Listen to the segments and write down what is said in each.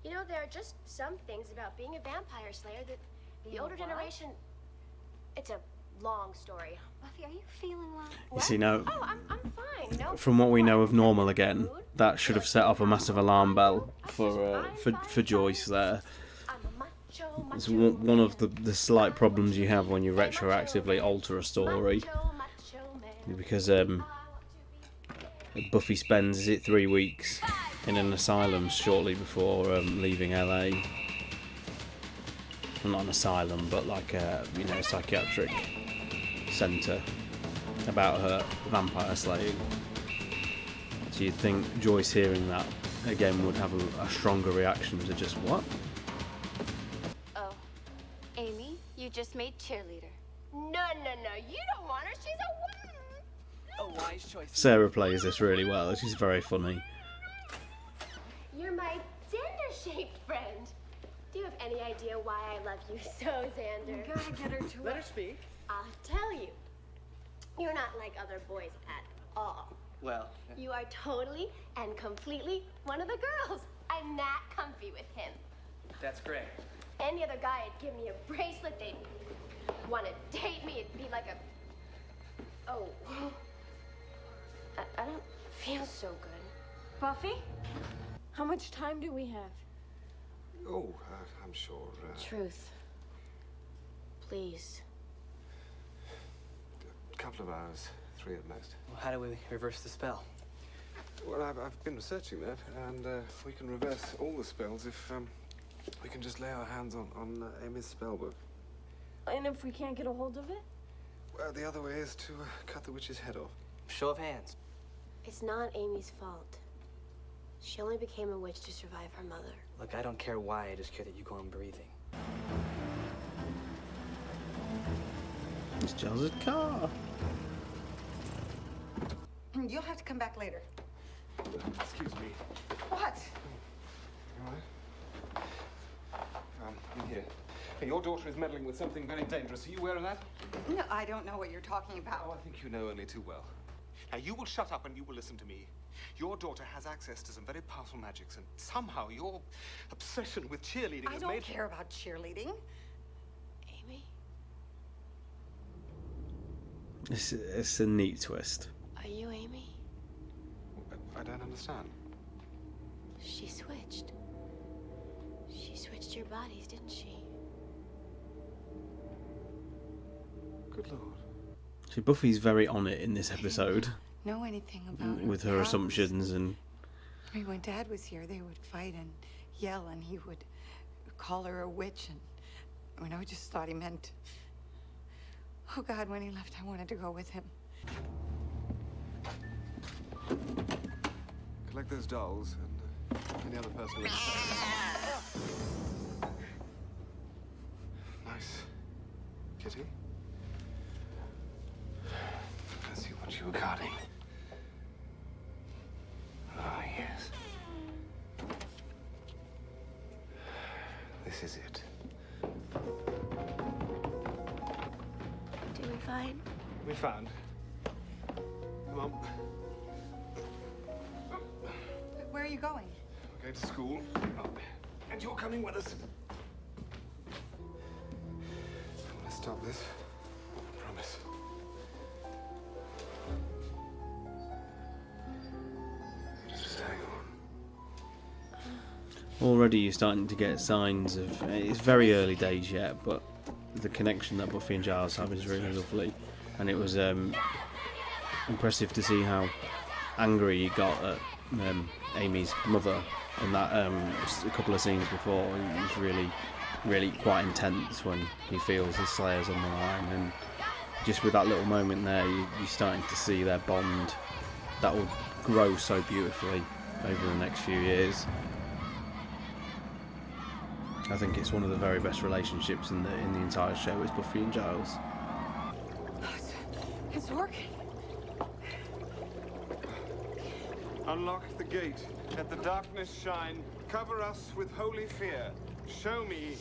You know, there are just some things about being a vampire slayer that the older generation... It's a long story. Buffy, are you feeling well? You see, now, Oh, I'm fine. No. from what we know of Normal again, that should have set off a massive alarm bell for Joyce there. It's one of the slight problems you have when you retroactively alter a story. Because Buffy spends, is it 3 weeks in an asylum shortly before leaving LA. Well, not an asylum, but like a psychiatric centre about her vampire slaying. So you'd think Joyce hearing that again would have a stronger reaction to just what? Oh, Amy, you just made cheerleader. No, you don't want her. She's a woman. A wise choice. Sarah plays this really well. She's very funny. You're my Xander-shaped friend. Do you have any idea why I love you so, Xander? You gotta get her to Let her speak. I'll tell you. You're not like other boys at all. Well, You are totally and completely one of the girls. I'm that comfy with him. that's great. Any other guy would give me a bracelet, they'd want to date me. It'd be like a... Oh. I don't feel so good. Buffy? How much time do we have? Oh, I'm sure. Truth. Please. A couple of hours, 3 at most. Well, how do we reverse the spell? Well, I've been researching that, and we can reverse all the spells if we can just lay our hands on Amy's spellbook. And if we can't get a hold of it? Well, the other way is to cut the witch's head off. Show of hands. It's not Amy's fault. She only became a witch to survive her mother. Look, I don't care why. I just care that you go on breathing. It's Giles' car. You'll have to come back later. Excuse me. What? You all right? In here. Hey, your daughter is meddling with something very dangerous. Are you aware of that? No, I don't know what you're talking about. Oh, I think you know only too well. Now, you will shut up and you will listen to me. Your daughter has access to some very powerful magics, and somehow your obsession with cheerleading I has don't made... care about cheerleading. Amy? It's a neat twist. Are you Amy? I don't understand. She switched. She switched your bodies, didn't she? Good Lord. See, Buffy's very on it in this episode Know anything about with her assumptions and... I mean, when Dad was here, they would fight and yell, and he would call her a witch, and I mean, I just thought he meant... Oh, God, when he left, I wanted to go with him. Collect those dolls and any other person with... Nice. Kitty? Let's see what you were guarding. Ah, yes. This is it. Did we find? We found. Come on. Where are you going? We're going to school. Oh, and you're coming with us. I'm going to stop this. I promise. Just hang on. Already you're starting to get signs of... It's very early days yet, but the connection that Buffy and Giles have is really lovely. And it was impressive to see how angry he got at Amy's mother in that a couple of scenes before. He was really quite intense when he feels his Slayer's on the line, and just with that little moment there, you're starting to see their bond that will grow so beautifully over the next few years. I think it's one of the very best relationships in the entire show is Buffy and Giles. It's working. Unlock the gate. Let the darkness shine. Cover us with holy fear. Show me.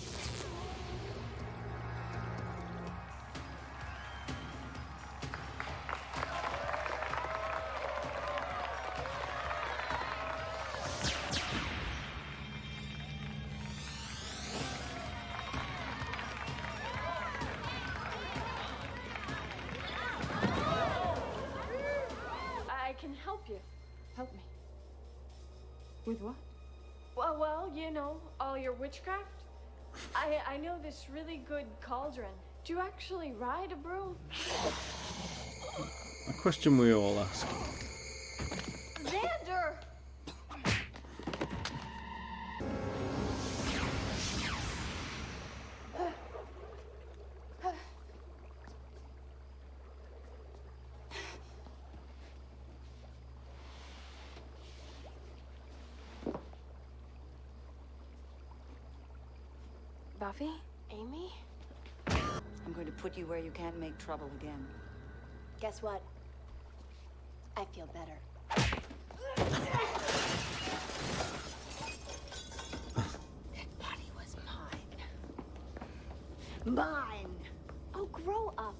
help you. Help me. With what? Well, you know, all your witchcraft. I know this really good cauldron. Do you actually ride a broom? A question we all ask. Xander! Buffy? Amy? I'm going to put you where you can't make trouble again. Guess what? I feel better. That body was mine. Mine! Oh, grow up.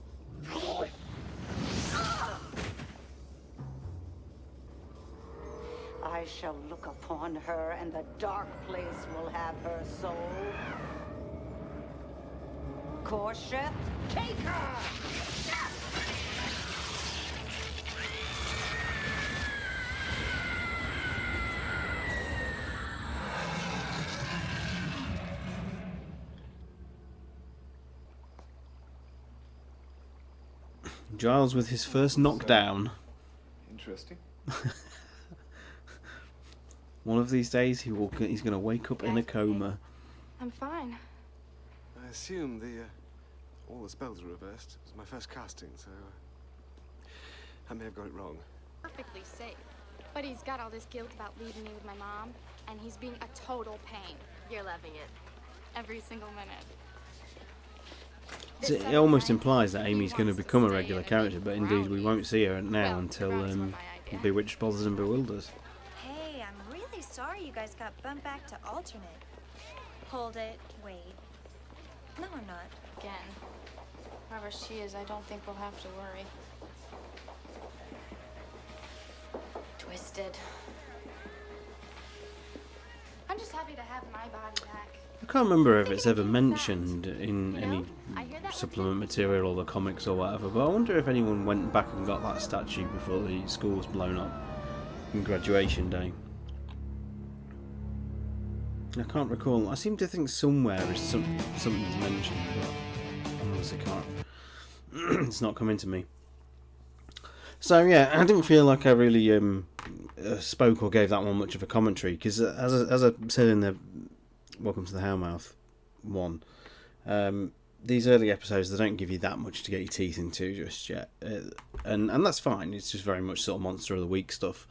I shall look upon her, and the dark place will have her soul. Korsheth, take her! Giles with his first knockdown. Interesting. One of these days he's going to wake up in a coma. I'm fine. I assume all the spells are reversed. It was my first casting, so I may have got it wrong. Perfectly safe. But he's got all this guilt about leaving me with my mom, and he's being a total pain. You're loving it. Every single minute. So it almost implies that Amy's going to become a regular character, but indeed we won't see her now until Bewitched Bothers and Bewilders. Hey, I'm really sorry you guys got bumped back to alternate. Hold it, wait. No, I'm not. Again. Whoever she is, I don't think we'll have to worry. Twisted. I'm just happy to have my body back. I can't remember if it's ever mentioned in any supplement material or the comics or whatever, but I wonder if anyone went back and got that statue before the school was blown up in graduation day. I can't recall. I seem to think somewhere is something's mentioned, but I honestly can't. It's not coming to me. So yeah, I didn't feel like I really spoke or gave that one much of a commentary, because as I said in the Welcome to the Hellmouth one, these early episodes, they don't give you that much to get your teeth into just yet, and that's fine. It's just very much sort of Monster of the Week stuff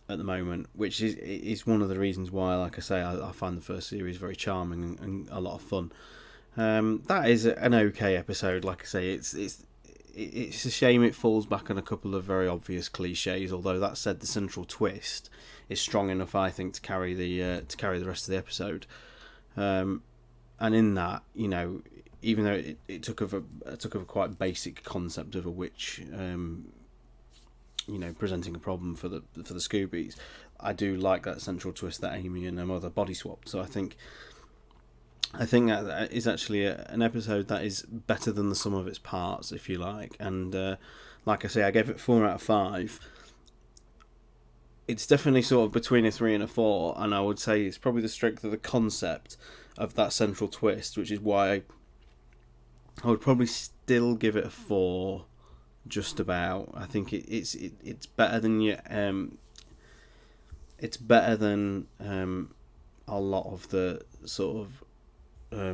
at the moment, which is one of the reasons why, like I say, I find the first series very charming and a lot of fun. That is an okay episode. Like I say, it's a shame it falls back on a couple of very obvious cliches. Although that said, the central twist is strong enough, I think, to carry the rest of the episode. And in that, you know, even though it took of a quite basic concept of a witch, you know, presenting a problem for the Scoobies, I do like that central twist that Amy and her mother body swapped. So I think that is actually an episode that is better than the sum of its parts, if you like. And like I say, I gave it 4 out of 5. It's definitely sort of between a 3 and a 4, and I would say it's probably the strength of the concept of that central twist, which is why I would probably still give it a 4, just about. I think it's better than it's better than a lot of the sort of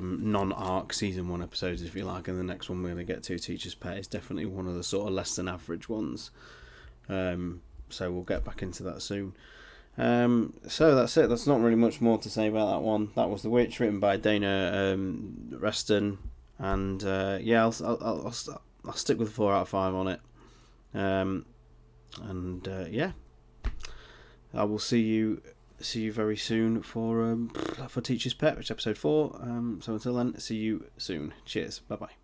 non-arc season 1 episodes, if you like, and the next one we're going to get to, Teacher's Pet, is definitely one of the sort of less than average ones. So we'll get back into that soon. So that's it. That's not really much more to say about that one. That was The Witch, written by Dana Reston, and yeah, I'll stick with 4 out of 5 on it. Yeah, I will see you very soon for Teacher's Pet, which is episode 4. So until then, see you soon. Cheers. Bye bye.